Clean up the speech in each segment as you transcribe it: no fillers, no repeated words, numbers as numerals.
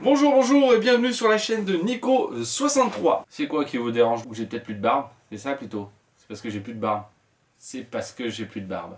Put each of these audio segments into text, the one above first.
Bonjour, bonjour et bienvenue sur la chaîne de Nico63. C'est quoi qui vous dérange? Ou j'ai peut-être plus de barbe? C'est ça plutôt? C'est parce que j'ai plus de barbe. C'est parce que j'ai plus de barbe.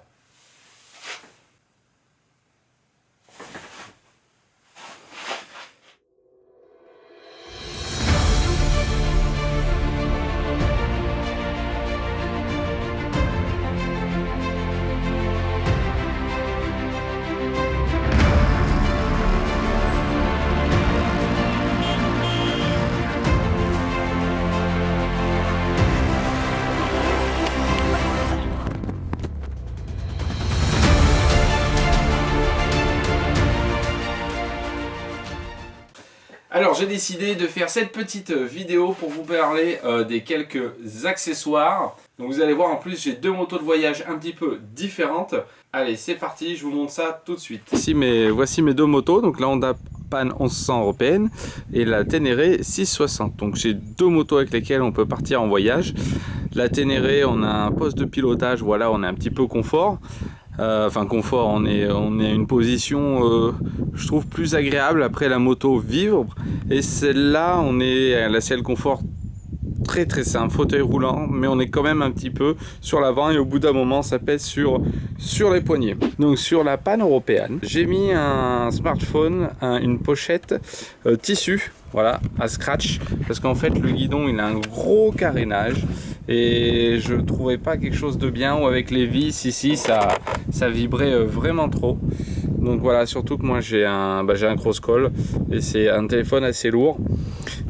Alors j'ai décidé de faire cette petite vidéo pour vous parler des quelques accessoires. Donc vous allez voir, en plus j'ai deux motos de voyage un petit peu différentes. Allez, c'est parti, je vous montre ça tout de suite. Voici mes deux motos, donc la Honda Pan 1100 européenne et la Ténéré 660. Donc j'ai deux motos avec lesquelles on peut partir en voyage. La Ténéré, on a un poste de pilotage, voilà, on est un petit peu confort. Confort, on est à une position je trouve plus agréable après la moto vivre, et celle-là c'est le confort très simple, fauteuil roulant, mais on est quand même un petit peu sur l'avant et au bout d'un moment ça pèse sur les poignets. Donc sur la panne européenne, j'ai mis un smartphone, une pochette tissu, voilà, à scratch, parce qu'en fait le guidon il a un gros carénage et je trouvais pas quelque chose de bien, ou avec les vis ici ça vibrait vraiment trop. Donc voilà, surtout que moi j'ai un cross-call et c'est un téléphone assez lourd.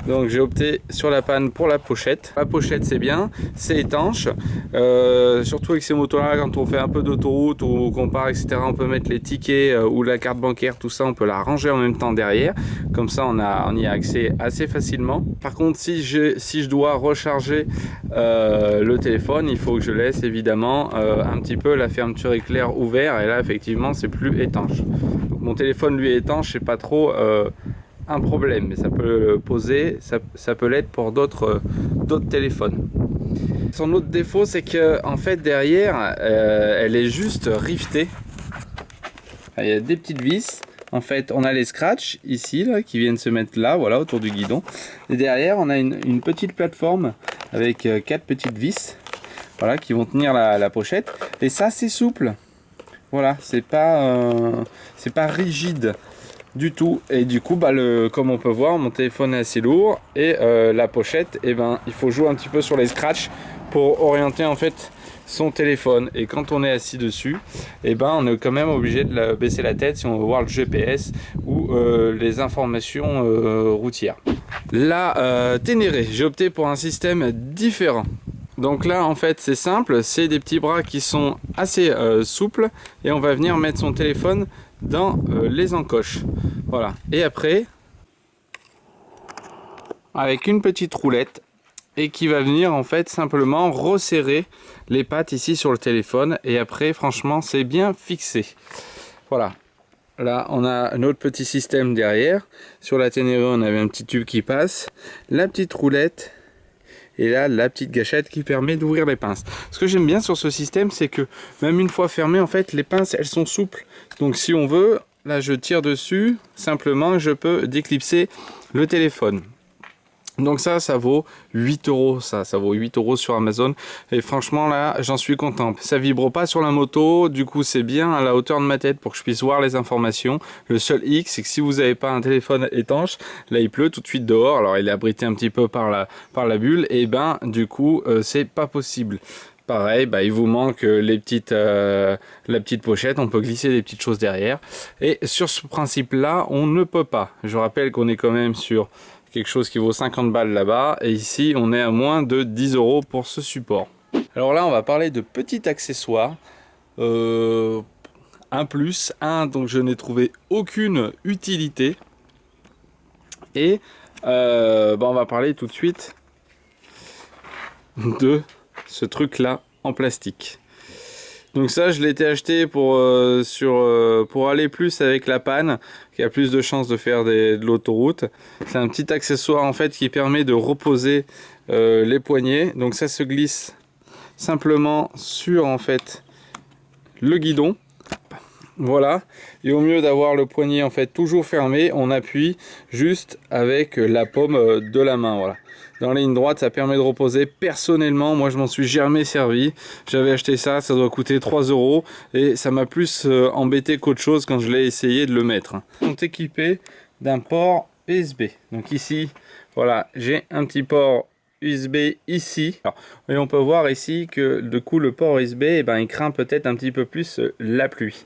Donc j'ai opté sur la panne pour la pochette. La pochette c'est bien, c'est étanche. Surtout avec ces motos là, quand on fait un peu d'autoroute ou qu'on part, etc., on peut mettre les tickets ou la carte bancaire, tout ça, on peut la ranger en même temps derrière. Comme ça on y a accès assez facilement. Par contre si je dois recharger le téléphone, il faut que je laisse évidemment un petit peu la fermeture éclair ouvert, et là effectivement c'est plus étanche. Donc, mon téléphone lui est étanche, c'est pas trop un problème, mais ça peut poser, ça peut l'être pour d'autres téléphones. Son autre défaut, c'est que en fait derrière elle est juste rivetée. Il y a des petites vis. En fait, on a les scratchs ici là, qui viennent se mettre là, voilà, autour du guidon. Et derrière, on a une petite plateforme avec quatre petites vis, voilà, qui vont tenir la pochette. Et ça, c'est souple. Voilà, c'est pas rigide du tout. Et du coup, comme on peut voir, mon téléphone est assez lourd et la pochette, il faut jouer un petit peu sur les scratchs pour orienter en fait son téléphone. Et quand on est assis dessus, on est quand même obligé de baisser la tête si on veut voir le GPS ou les informations routières. La Ténéré, j'ai opté pour un système différent. Donc là en fait c'est simple, c'est des petits bras qui sont assez souples, et on va venir mettre son téléphone dans les encoches. Voilà, et après avec une petite roulette, et qui va venir en fait simplement resserrer les pattes ici sur le téléphone, et après franchement c'est bien fixé. Voilà, là on a un autre petit système derrière. Sur la Ténéré on avait un petit tube qui passe, la petite roulette, et là la petite gâchette qui permet d'ouvrir les pinces. Ce que j'aime bien sur ce système, c'est que même une fois fermé, en fait les pinces elles sont souples. Donc si on veut, là je tire dessus, simplement je peux déclipser le téléphone. Donc ça vaut 8 euros, ça vaut 8 euros sur Amazon, et franchement là j'en suis content. Ça vibre pas sur la moto, du coup c'est bien à la hauteur de ma tête pour que je puisse voir les informations. Le seul hic, c'est que si vous n'avez pas un téléphone étanche, là il pleut tout de suite dehors, alors il est abrité un petit peu par la bulle, et du coup c'est pas possible. Pareil, il vous manque la petite pochette, on peut glisser des petites choses derrière, et sur ce principe là on ne peut pas. Je rappelle qu'on est quand même sur quelque chose qui vaut 50 balles là-bas, et ici on est à moins de 10 euros pour ce support. Alors là on va parler de petits accessoires, un plus, dont je n'ai trouvé aucune utilité, et on va parler tout de suite de ce truc là en plastique. Donc ça je l'ai acheté pour aller plus avec la panne, qui a plus de chances de faire de l'autoroute. C'est un petit accessoire en fait qui permet de reposer les poignets. Donc ça se glisse simplement sur en fait le guidon. Voilà, et au mieux d'avoir le poignet en fait toujours fermé, on appuie juste avec la paume de la main. Voilà. Dans la ligne droite, ça permet de reposer. Personnellement, moi je m'en suis jamais servi. J'avais acheté ça, ça doit coûter 3 € et ça m'a plus embêté qu'autre chose quand je l'ai essayé de le mettre. Ils sont équipés d'un port USB. Donc ici, voilà, j'ai un petit port USB ici. Alors, et on peut voir ici que du coup le port USB, eh ben, il craint peut-être un petit peu plus la pluie.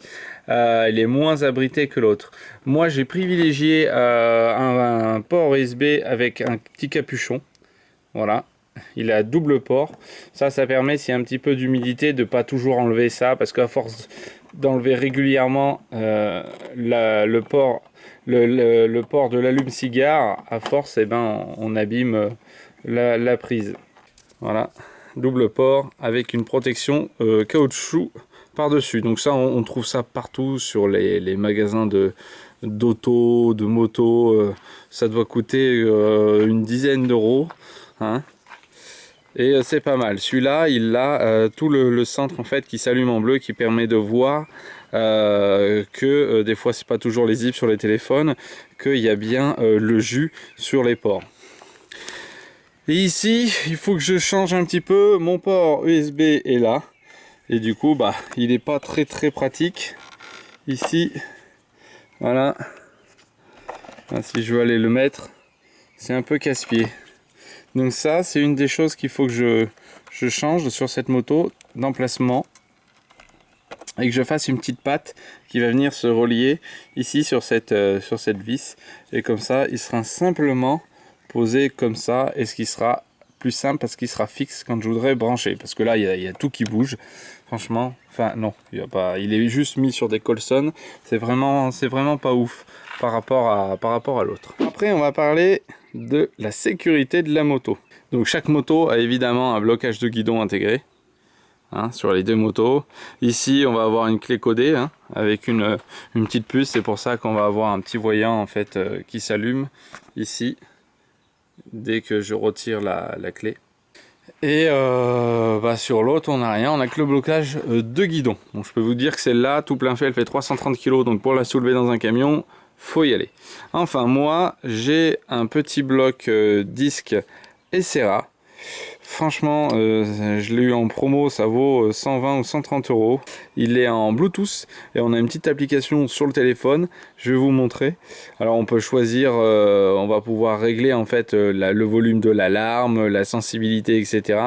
Il est moins abrité que l'autre. Moi j'ai privilégié un port USB avec un petit capuchon. Voilà, il a double port. Ça permet, s'il y a un petit peu d'humidité, de pas toujours enlever ça, parce qu'à force d'enlever régulièrement le port de l'allume-cigare, à force, eh ben, on abîme la prise. Voilà, double port avec une protection caoutchouc par-dessus. Donc ça, on trouve ça partout sur les magasins d'auto, de moto. Ça doit coûter une dizaine d'euros. Hein, et c'est pas mal. Celui-là, il a tout le centre en fait qui s'allume en bleu, qui permet de voir que des fois c'est pas toujours lisible sur les téléphones, qu'il y a bien le jus sur les ports. Et ici, il faut que je change un petit peu. Mon port USB est là, et du coup, bah, il n'est pas très pratique. Ici, voilà. Si je veux aller le mettre, c'est un peu casse-pied. Donc ça, c'est une des choses qu'il faut que je change sur cette moto d'emplacement, et que je fasse une petite patte qui va venir se relier ici sur cette vis, et comme ça il sera simplement posé comme ça, et ce qui sera plus simple parce qu'il sera fixe quand je voudrais brancher, parce que là il y a tout qui bouge franchement. Enfin non, il est juste mis sur des colsons. C'est vraiment pas ouf par rapport à l'autre. Après on va parler de la sécurité de la moto. Donc chaque moto a évidemment un blocage de guidon intégré, hein, sur les deux motos. Ici on va avoir une clé codée, hein, avec une petite puce. C'est pour ça qu'on va avoir un petit voyant en fait qui s'allume ici dès que je retire la clé. Et sur l'autre on n'a rien, on n'a que le blocage de guidon. Donc je peux vous dire que celle-là, tout plein fait, elle fait 330 kg, donc pour la soulever dans un camion, faut y aller. Enfin moi j'ai un petit bloc disque Ecera. Franchement je l'ai eu en promo, ça vaut 120 ou 130 €. Il est en Bluetooth et on a une petite application sur le téléphone. Je vais vous montrer. Alors on peut choisir, on va pouvoir régler en fait le volume de l'alarme, la sensibilité, etc.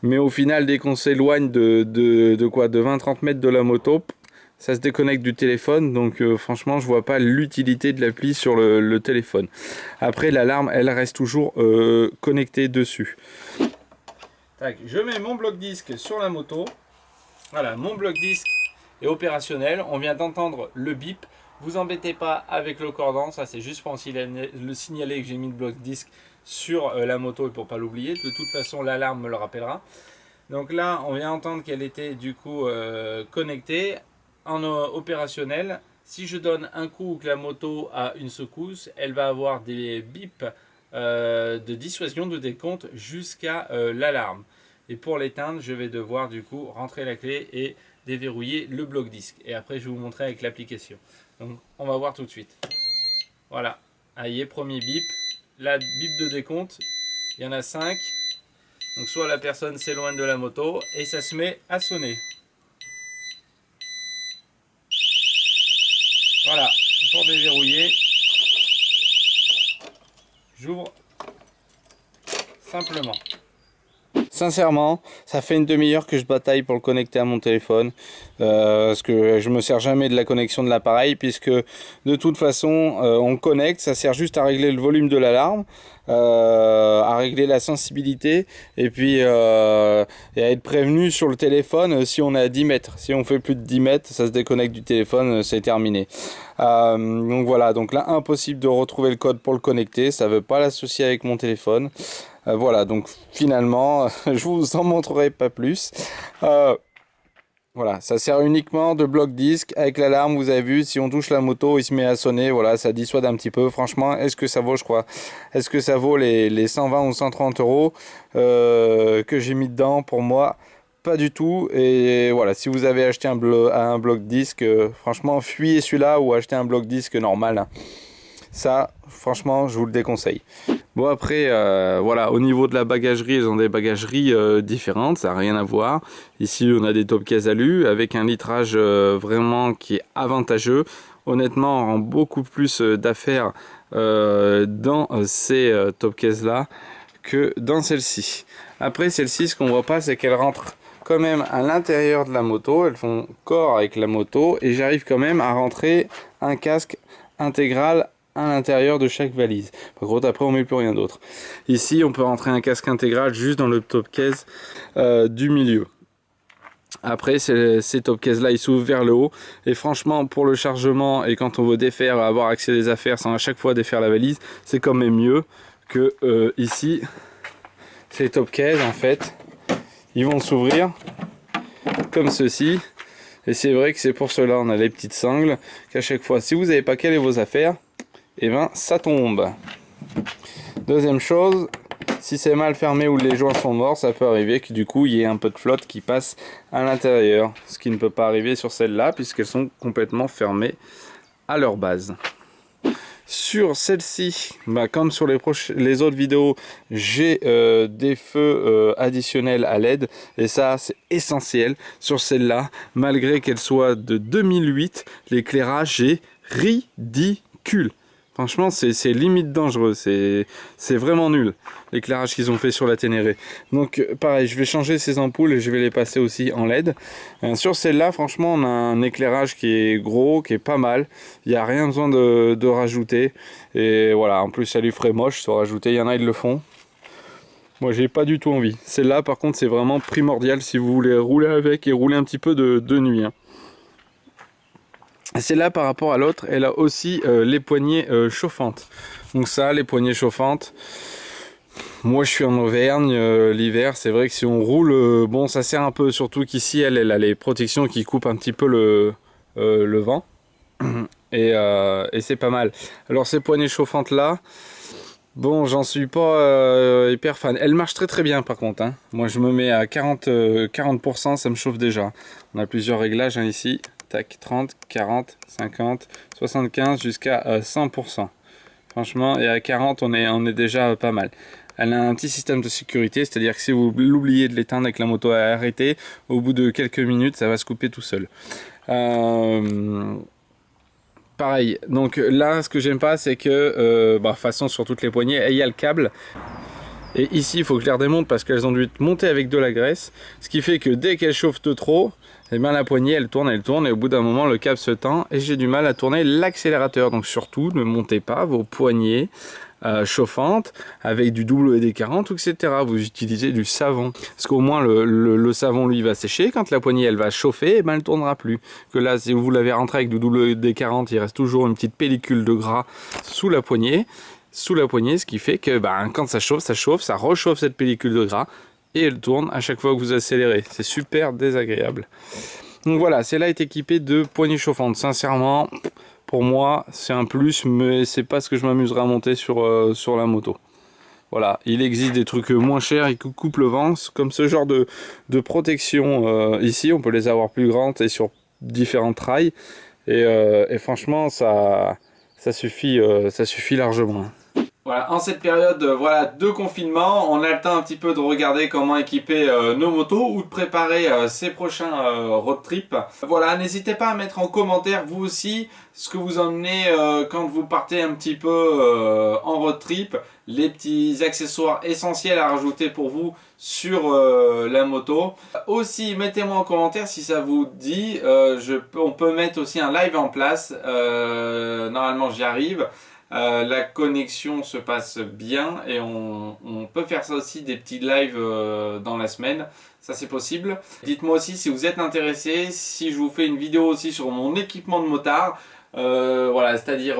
Mais au final, dès qu'on s'éloigne de 20-30 mètres de la moto, ça se déconnecte du téléphone. Donc franchement, je vois pas l'utilité de l'appli sur le téléphone. Après, l'alarme, elle reste toujours connectée dessus. Tac, je mets mon bloc disque sur la moto. Voilà, mon bloc disque est opérationnel. On vient d'entendre le bip. Vous embêtez pas avec le cordon, ça c'est juste pour le signaler que j'ai mis le bloc disque sur la moto et pour pas l'oublier. De toute façon, l'alarme me le rappellera. Donc là, on vient entendre qu'elle était du coup connectée en opérationnel. Si je donne un coup ou que la moto a une secousse, elle va avoir des bips de dissuasion, de décompte jusqu'à l'alarme. Et pour l'éteindre, je vais devoir du coup rentrer la clé et déverrouiller le bloc disque. Et après, je vais vous montrer avec l'application. Donc, on va voir tout de suite. Voilà. Allez, premier bip. La bip de décompte, il y en a 5. Donc, soit la personne s'éloigne de la moto et ça se met à sonner. Voilà. Pour déverrouiller, j'ouvre simplement. Sincèrement, ça fait une demi-heure que je bataille pour le connecter à mon téléphone, parce que je me sers jamais de la connexion de l'appareil, puisque de toute façon on le connecte, ça sert juste à régler le volume de l'alarme, à régler la sensibilité, et puis et à être prévenu sur le téléphone si on est à 10 mètres. Si on fait plus de 10 mètres, ça se déconnecte du téléphone, c'est terminé. Donc voilà, donc là impossible de retrouver le code pour le connecter, ça veut pas l'associer avec mon téléphone. Voilà, donc finalement, je vous en montrerai pas plus. Voilà, ça sert uniquement de bloc disque avec l'alarme. Vous avez vu, si on touche la moto, il se met à sonner. Voilà, ça dissuade un petit peu. Franchement, est-ce que ça vaut, je crois, est-ce que ça vaut les 120 ou 130 € que j'ai mis dedans? Pour moi, pas du tout. Et voilà, si vous avez acheté un bloc disque, franchement, fuyez celui-là ou achetez un bloc disque normal. Ça, franchement, je vous le déconseille. Bon après, voilà, au niveau de la bagagerie, ils ont des bagageries différentes, ça n'a rien à voir. Ici, on a des top cases alu avec un litrage vraiment qui est avantageux. Honnêtement, on rend beaucoup plus d'affaires dans ces top cases là que dans celle-ci. Après, celle-ci, ce qu'on voit pas, c'est qu'elle rentre quand même à l'intérieur de la moto. Elles font corps avec la moto et j'arrive quand même à rentrer un casque intégral à l'intérieur de chaque valise. Par contre, après on met plus rien d'autre. Ici on peut rentrer un casque intégral juste dans le top case du milieu. Après ces top cases là ils s'ouvrent vers le haut et franchement pour le chargement et quand on veut défaire, avoir accès à des affaires sans à chaque fois défaire la valise, c'est quand même mieux que ici. Ces top cases en fait ils vont s'ouvrir comme ceci. Et c'est vrai que c'est pour cela on a les petites sangles qu'à chaque fois si vous n'avez pas calé vos affaires, et ben ça tombe. Deuxième chose, si c'est mal fermé ou les joints sont morts, ça peut arriver que du coup il y ait un peu de flotte qui passe à l'intérieur, ce qui ne peut pas arriver sur celles-là puisqu'elles sont complètement fermées à leur base. Sur celle-ci, bah, comme sur les autres vidéos, j'ai des feux additionnels à LED et ça c'est essentiel. Sur celle-là, malgré qu'elle soit de 2008, l'éclairage est ridicule. Franchement, c'est limite dangereux, c'est vraiment nul l'éclairage qu'ils ont fait sur la Ténéré. Donc pareil, je vais changer ces ampoules et je vais les passer aussi en LED. Sur celle-là, franchement, on a un éclairage qui est gros, qui est pas mal. Il n'y a rien besoin de rajouter. Et voilà, en plus ça lui ferait moche de rajouter, il y en a ils le font. Moi j'ai pas du tout envie. Celle-là par contre c'est vraiment primordial si vous voulez rouler avec et rouler un petit peu de nuit. Hein. C'est là par rapport à l'autre, elle a aussi les poignées chauffantes. Donc ça, les poignées chauffantes, moi je suis en Auvergne, l'hiver, c'est vrai que si on roule, bon ça sert un peu, surtout qu'ici elle a les protections qui coupent un petit peu le vent. Et c'est pas mal. Alors ces poignées chauffantes là, bon j'en suis pas hyper fan. Elles marchent très très bien par contre. Hein. Moi je me mets à 40%, ça me chauffe déjà. On a plusieurs réglages hein, ici. Tac, 30, 40, 50, 75 jusqu'à 100%. Franchement, et à 40, on est déjà pas mal. Elle a un petit système de sécurité, c'est-à-dire que si vous l'oubliez de l'éteindre et que la moto est arrêtée, au bout de quelques minutes, ça va se couper tout seul. Pareil, donc là, ce que j'aime pas, c'est que, de toute façon, sur toutes les poignées, il y a le câble. Et ici, il faut que je les redémonte parce qu'elles ont dû monter avec de la graisse. Ce qui fait que dès qu'elles chauffent de trop, eh bien, la poignée, elle tourne et au bout d'un moment, le câble se tend et j'ai du mal à tourner l'accélérateur. Donc surtout, ne montez pas vos poignées chauffantes avec du WD-40 etc. Vous utilisez du savon. Parce qu'au moins, le savon, lui, va sécher. Quand la poignée, elle va chauffer, eh ben, elle ne tournera plus. Que là, si vous l'avez rentré avec du WD-40, il reste toujours une petite pellicule de gras sous la poignée. Ce qui fait que quand ça chauffe, ça rechauffe cette pellicule de gras et elle tourne à chaque fois que vous accélérez. C'est super désagréable. Donc voilà, celle-là est équipée de poignées chauffantes. Sincèrement, pour moi, c'est un plus, mais c'est pas ce que je m'amuserai à monter sur la moto. Voilà, il existe des trucs moins chers et qui coupent le vent, comme ce genre de protection ici. On peut les avoir plus grandes et sur différentes rails. Et franchement, ça suffit largement. Voilà, en cette période de confinement, on a le temps un petit peu de regarder comment équiper nos motos ou de préparer ces prochains road trips. Voilà, n'hésitez pas à mettre en commentaire vous aussi ce que vous emmenez quand vous partez un petit peu en road trip, les petits accessoires essentiels à rajouter pour vous sur la moto. Aussi, mettez-moi en commentaire si ça vous dit, on peut mettre aussi un live en place, normalement j'y arrive. La connexion se passe bien et on peut faire ça aussi, des petits lives dans la semaine, ça c'est possible. Dites-moi aussi si vous êtes intéressé, si je vous fais une vidéo aussi sur mon équipement de motard, voilà, c'est-à-dire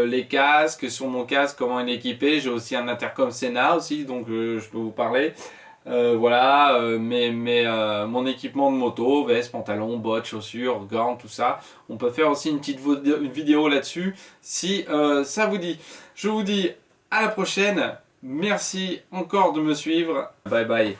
les casques, sur mon casque comment il est équipé. J'ai aussi un intercom Sena aussi, donc je peux vous parler. Voilà, mon équipement de moto, veste, pantalon, bottes, chaussures, gants, tout ça. On peut faire aussi une petite vidéo là-dessus si ça vous dit. Je vous dis à la prochaine. Merci encore de me suivre. Bye bye.